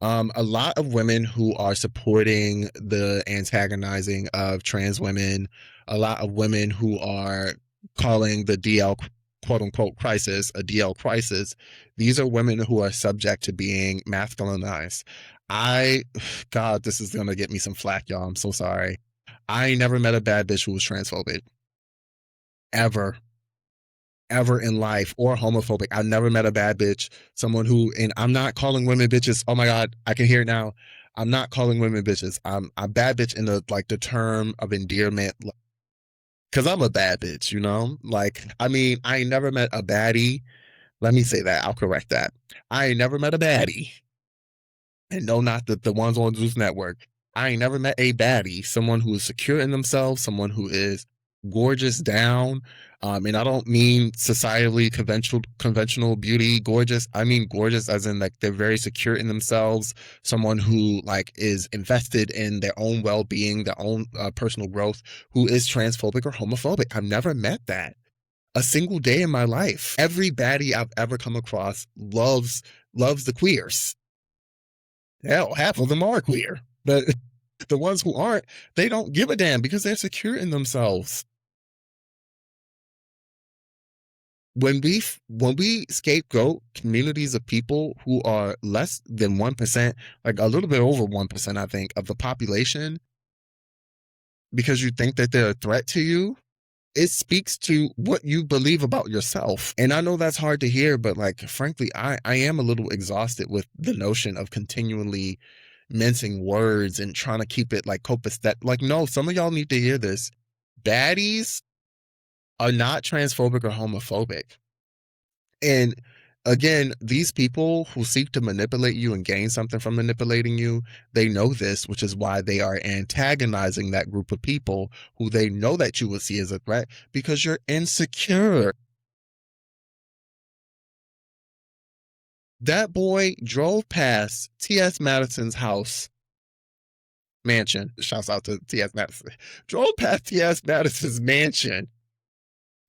A lot of women who are supporting the antagonizing of trans women, a lot of women who are calling the DL quote unquote crisis a DL crisis, these are women who are subject to being masculinized. I, God, this is gonna get me some flack, y'all. I'm so sorry. I never met a bad bitch who was transphobic. Ever. Ever in life or homophobic. I never met a bad bitch, someone who, and I'm not calling women bitches. Oh my God, I can hear it now. I'm not calling women bitches. I'm a bad bitch in the term of endearment, because I'm a bad bitch, you know? Like, I mean, I ain't never met a baddie. Let me say that. I'll correct that. I ain't never met a baddie. And no, not the ones on Zeus Network. I ain't never met a baddie, someone who is secure in themselves, someone who is gorgeous down. And I don't mean societally conventional beauty gorgeous. I mean gorgeous as in like they're very secure in themselves, someone who like is invested in their own well-being, their own personal growth, who is transphobic or homophobic. I've never met that a single day in my life. Every baddie I've ever come across loves the queers. Hell, half of them are queer. But the ones who aren't, they don't give a damn because they're secure in themselves. When we scapegoat communities of people who are less than 1%, like a little bit over 1%, I think, of the population, because you think that they're a threat to you, it speaks to what you believe about yourself. And I know that's hard to hear, but like frankly, I am a little exhausted with the notion of continually mincing words and trying to keep it like copacetic. Like, no, some of y'all need to hear this. Baddies are not transphobic or homophobic. And again, these people who seek to manipulate you and gain something from manipulating you, they know this, which is why they are antagonizing that group of people who they know that you will see as a threat because you're insecure. That boy drove past T.S. Madison's house mansion. Shouts out to T.S. Madison. Drove past T.S. Madison's mansion,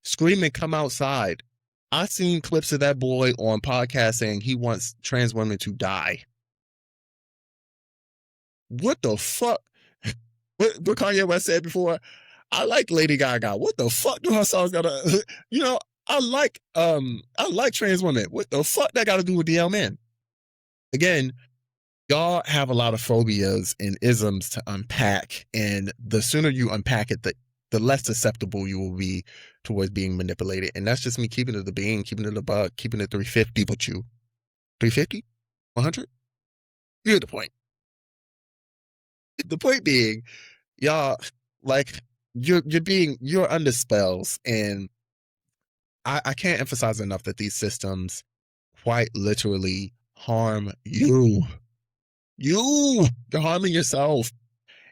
screaming, "Come outside." I seen clips of that boy on podcasts saying he wants trans women to die. What the fuck? What Kanye West said before? I like Lady Gaga. What the fuck do her songs gotta? You know, I like trans women. What the fuck that got to do with DL men? Again, y'all have a lot of phobias and isms to unpack, and the sooner you unpack it, the less susceptible you will be towards being manipulated. And that's just me keeping it a being, keeping it a buck, keeping it 350. But you, 350, 100. You get the point. The point being, y'all, like you're under spells, and I can't emphasize enough that these systems quite literally harm you. You're harming yourself.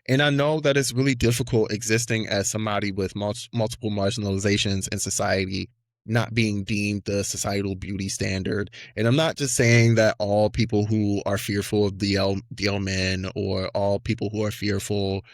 And I know that it's really difficult existing as somebody with multiple marginalizations in society, not being deemed the societal beauty standard. And I'm not just saying that all people who are fearful of DL men or all people who are fearful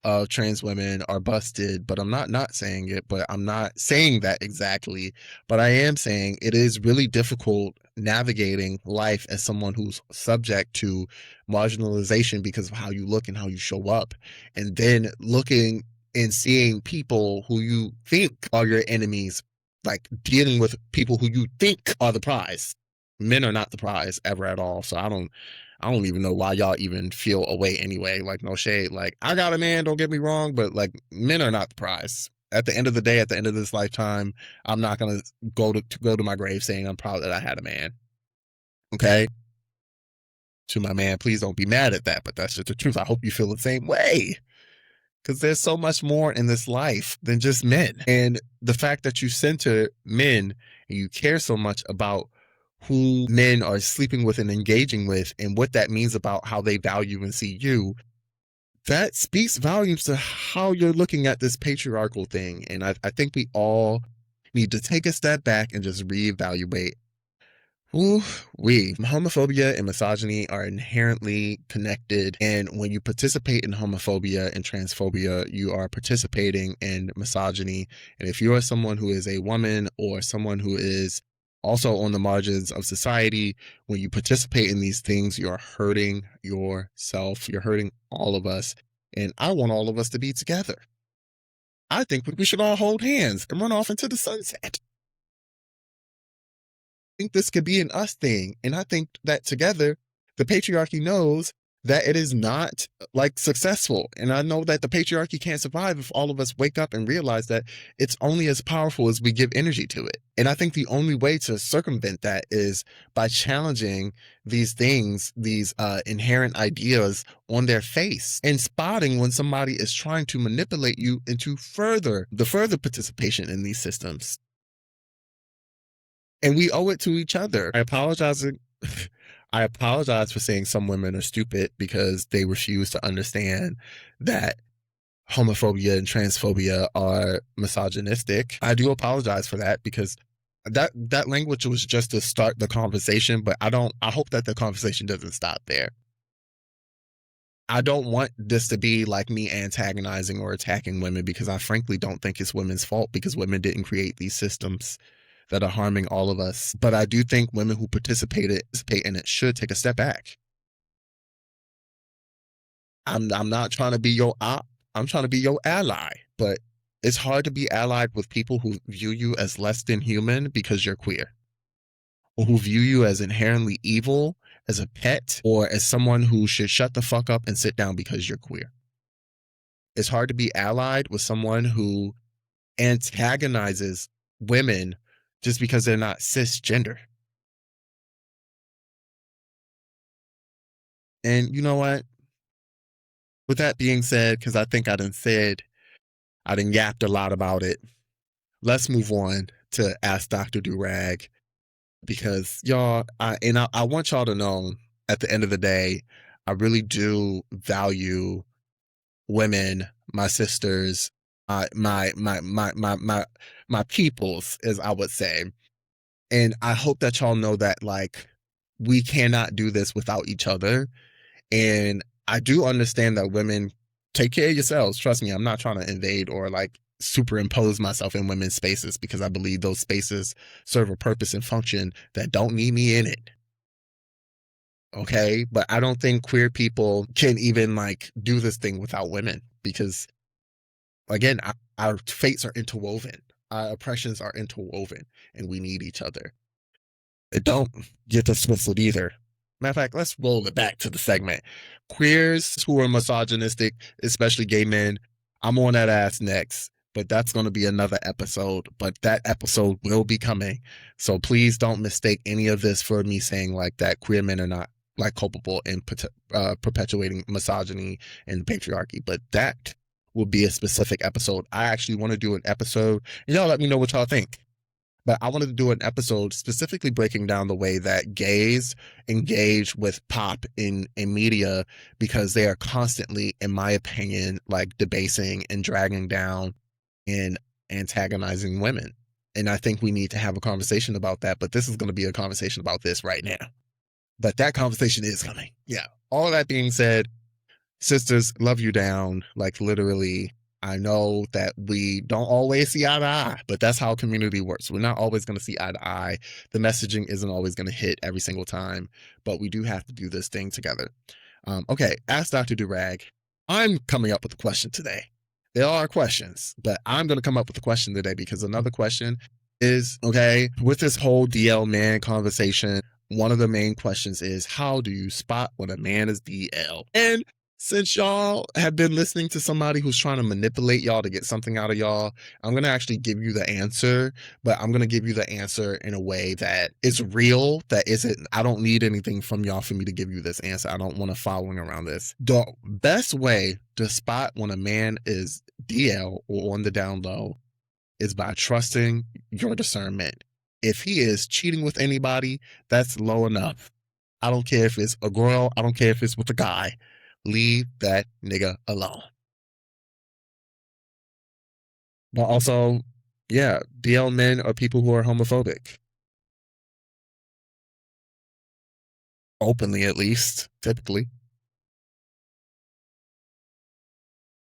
of trans women are busted, but I'm not saying it, but I'm not saying that exactly. But I am saying it is really difficult navigating life as someone who's subject to marginalization because of how you look and how you show up. And then looking and seeing people who you think are your enemies, like dealing with people who you think are the prize. Men are not the prize ever at all. So I don't even know why y'all even feel away anyway. Like, no shade. Like, I got a man, don't get me wrong, but like, men are not the prize. At the end of the day, at the end of this lifetime, I'm not gonna go to my grave saying I'm proud that I had a man. Okay? To my man, please don't be mad at that, but that's just the truth. I hope you feel the same way. Because there's so much more in this life than just men. And the fact that you center men and you care so much about who men are sleeping with and engaging with and what that means about how they value and see you, that speaks volumes to how you're looking at this patriarchal thing. And I think we all need to take a step back and just reevaluate. Ooh, homophobia and misogyny are inherently connected. And when you participate in homophobia and transphobia, you are participating in misogyny. And if you are someone who is a woman or someone who is also on the margins of society, when you participate in these things, you're hurting yourself. You're hurting all of us. And I want all of us to be together. I think we should all hold hands and run off into the sunset. Think this could be an us thing. And I think that together, the patriarchy knows that it is not like successful. And I know that the patriarchy can't survive if all of us wake up and realize that it's only as powerful as we give energy to it. And I think the only way to circumvent that is by challenging these things, these inherent ideas on their face and spotting when somebody is trying to manipulate you into further participation in these systems. And we owe it to each other. I apologize for saying some women are stupid because they refuse to understand that homophobia and transphobia are misogynistic. I do apologize for that because that language was just to start the conversation, but I hope that the conversation doesn't stop there. I don't want this to be like me antagonizing or attacking women because I frankly don't think it's women's fault because women didn't create these systems that are harming all of us. But I do think women who participate in it should take a step back. I'm not trying to be your op. I'm trying to be your ally. But it's hard to be allied with people who view you as less than human because you're queer, or who view you as inherently evil, as a pet, or as someone who should shut the fuck up and sit down because you're queer. It's hard to be allied with someone who antagonizes women just because they're not cisgender. And you know what? With that being said, because I think I done yapped a lot about it, let's move on to Ask Dr. Durag. Because y'all, I want y'all to know at the end of the day, I really do value women, my sisters, my peoples, as I would say. And I hope that y'all know that like we cannot do this without each other. And I do understand that women take care of yourselves. Trust me, I'm not trying to invade or like superimpose myself in women's spaces because I believe those spaces serve a purpose and function that don't need me in it. Okay. But I don't think queer people can even like do this thing without women because again, our fates are interwoven. Our oppressions are interwoven and we need each other. It don't get dismissed either. Matter of fact, let's roll it back to the segment. Queers who are misogynistic, especially gay men, I'm on that ass next, but that's going to be another episode. But that episode will be coming. So please don't mistake any of this for me saying like that queer men are not like culpable in perpetuating misogyny and patriarchy. But that will be a specific episode. I actually want to do an episode. Y'all let me know what y'all think. But I wanted to do an episode specifically breaking down the way that gays engage with pop in media because they are constantly, in my opinion, like debasing and dragging down and antagonizing women. And I think we need to have a conversation about that. But this is going to be a conversation about this right now. But that conversation is coming. Yeah. All of that being said, Sisters, love you down. Like literally, I know that we don't always see eye to eye, but that's how community works. We're not always going to see eye to eye. The messaging isn't always going to hit every single time, but we do have to do this thing together. Okay, ask Dr. Durag. I'm coming up with a question today. There are questions, but I'm going to come up with a question today because another question is okay, with this whole DL man conversation, one of the main questions is how do you spot when a man is DL? And since y'all have been listening to somebody who's trying to manipulate y'all to get something out of y'all, I'm going to actually give you the answer, but I'm going to give you the answer in a way that is real, that isn't, I don't need anything from y'all for me to give you this answer. I don't want to following around this. The best way to spot when a man is DL or on the down low is by trusting your discernment. If he is cheating with anybody, that's low enough. I don't care if it's a girl, I don't care if it's with a guy. Leave that nigga alone. But also, yeah, DL men are people who are homophobic. Openly, at least, typically.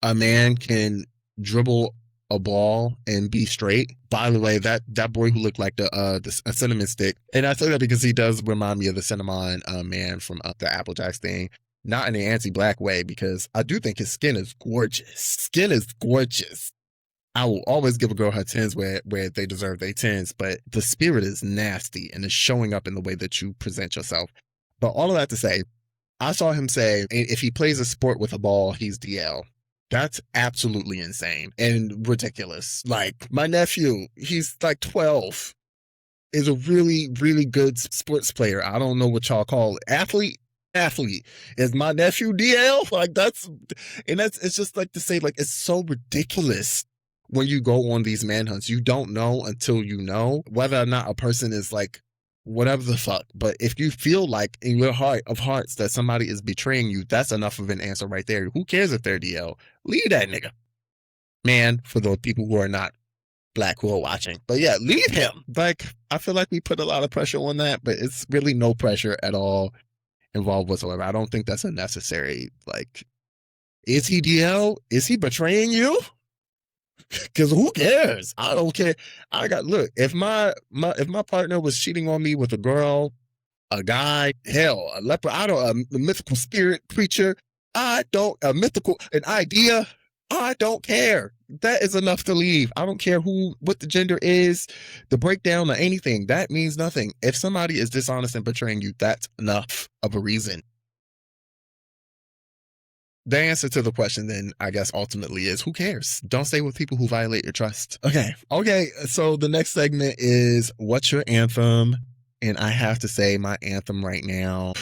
A man can dribble a ball and be straight. By the way, that boy who looked like a cinnamon stick, and I say that because he does remind me of the cinnamon man from the Applejacks thing. Not in an anti-black way, because I do think his skin is gorgeous. Skin is gorgeous. I will always give a girl her tens where they deserve their tens, but the spirit is nasty and it's showing up in the way that you present yourself. But all of that to say, I saw him say if he plays a sport with a ball, he's DL. That's absolutely insane and ridiculous. Like my nephew, he's like 12, is a really, really good sports player. I don't know what y'all call it. Athlete. Is my nephew DL? Like it's just like to say, like, it's so ridiculous when you go on these manhunts. You don't know until you know whether or not a person is like whatever the fuck. But if you feel like in your heart of hearts that somebody is betraying you, that's enough of an answer right there. Who cares if they're DL? Leave that nigga. Man, for those people who are not black who are watching. But yeah, leave him. Like, I feel like we put a lot of pressure on that, but it's really no pressure at all involved whatsoever. I don't think that's unnecessary. Like, is he DL? Is he betraying you? Because who cares? I don't care. Look, if my partner was cheating on me with a girl, a guy, hell, a leper, a mythical spirit creature, an idea, I don't care. That is enough to leave. I don't care what the gender is, the breakdown or anything. That means nothing. If somebody is dishonest and betraying you, that's enough of a reason. The answer to the question then, I guess, ultimately is who cares? Don't stay with people who violate your trust. Okay. So the next segment is what's your anthem? And I have to say my anthem right now,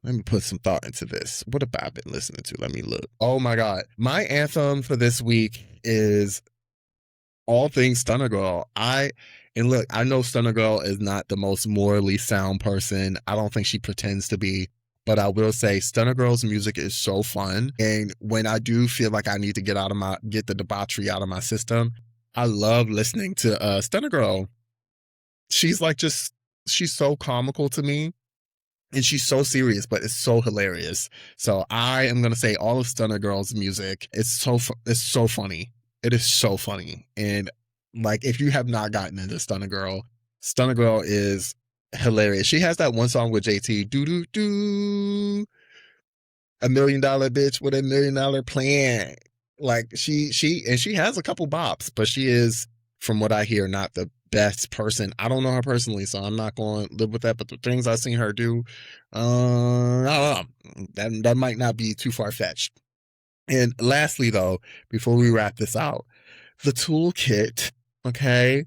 let me put some thought into this. What have I been listening to? Let me look. Oh my God. My anthem for this week is all things Stunner Girl. And look, I know Stunner Girl is not the most morally sound person. I don't think she pretends to be. But I will say Stunner Girl's music is so fun. And when I do feel like I need to get the debauchery out of my system, I love listening to Stunner Girl. She's she's so comical to me. And she's so serious, but it's so hilarious. So I am going to say all of Stunner Girl's music, it's so funny. It is so funny. And like, if you have not gotten into Stunner Girl is hilarious. She has that one song with JT, do do do, $1 million bitch with $1 million plan. Like she has a couple bops, but she is, from what I hear, not the best person. I don't know her personally, so I'm not going to live with that. But the things I've seen her do, I don't know. That might not be too far fetched. And lastly, though, before we wrap this out, the toolkit. Okay,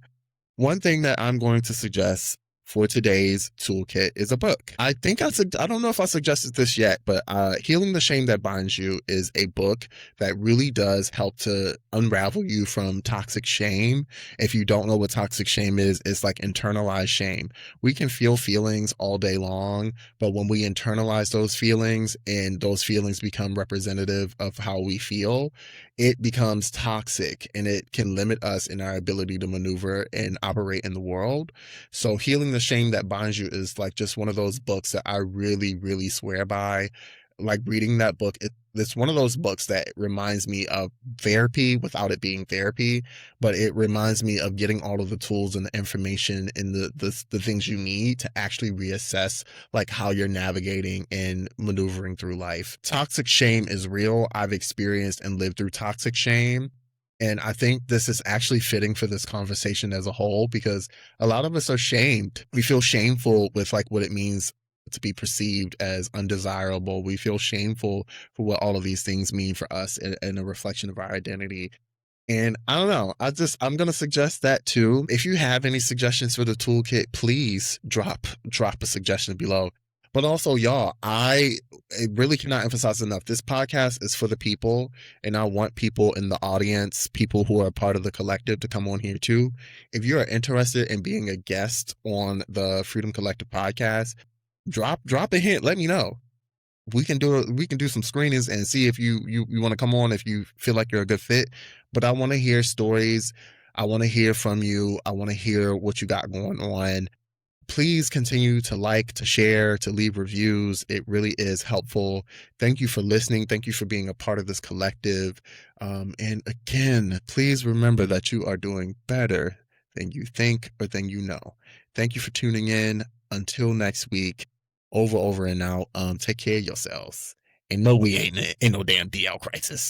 one thing that I'm going to suggest for today's toolkit is a book. I don't know if I suggested this yet, but Healing the Shame That Binds You is a book that really does help to unravel you from toxic shame. If you don't know what toxic shame is, it's like internalized shame. We can feel feelings all day long, but when we internalize those feelings and those feelings become representative of how we feel, it becomes toxic and it can limit us in our ability to maneuver and operate in the world. So Healing the Shame That Binds You is like just one of those books that I really, really swear by. like reading that book, it's one of those books that reminds me of therapy without it being therapy, but it reminds me of getting all of the tools and the information and the things you need to actually reassess like how you're navigating and maneuvering through life. Toxic shame is real. I've experienced and lived through toxic shame. And I think this is actually fitting for this conversation as a whole because a lot of us are shamed. We feel shameful with like what it means to be perceived as undesirable. We feel shameful for what all of these things mean for us and a reflection of our identity. And I don't know. I'm gonna suggest that too. If you have any suggestions for the toolkit, please drop a suggestion below. But also, y'all, I really cannot emphasize enough. This podcast is for the people, and I want people in the audience, people who are part of the collective, to come on here too. If you are interested in being a guest on the Freedom Collective podcast, drop a hint. Let me know. We can do some screenings and see if you want to come on if you feel like you're a good fit. But I want to hear stories. I want to hear from you. I want to hear what you got going on. Please continue to like, to share, to leave reviews. It really is helpful. Thank you for listening. Thank you for being a part of this collective. And again, please remember that you are doing better than you think or than you know. Thank you for tuning in. Until next week, over and out. Take care of yourselves. And no, we ain't no damn DL crisis.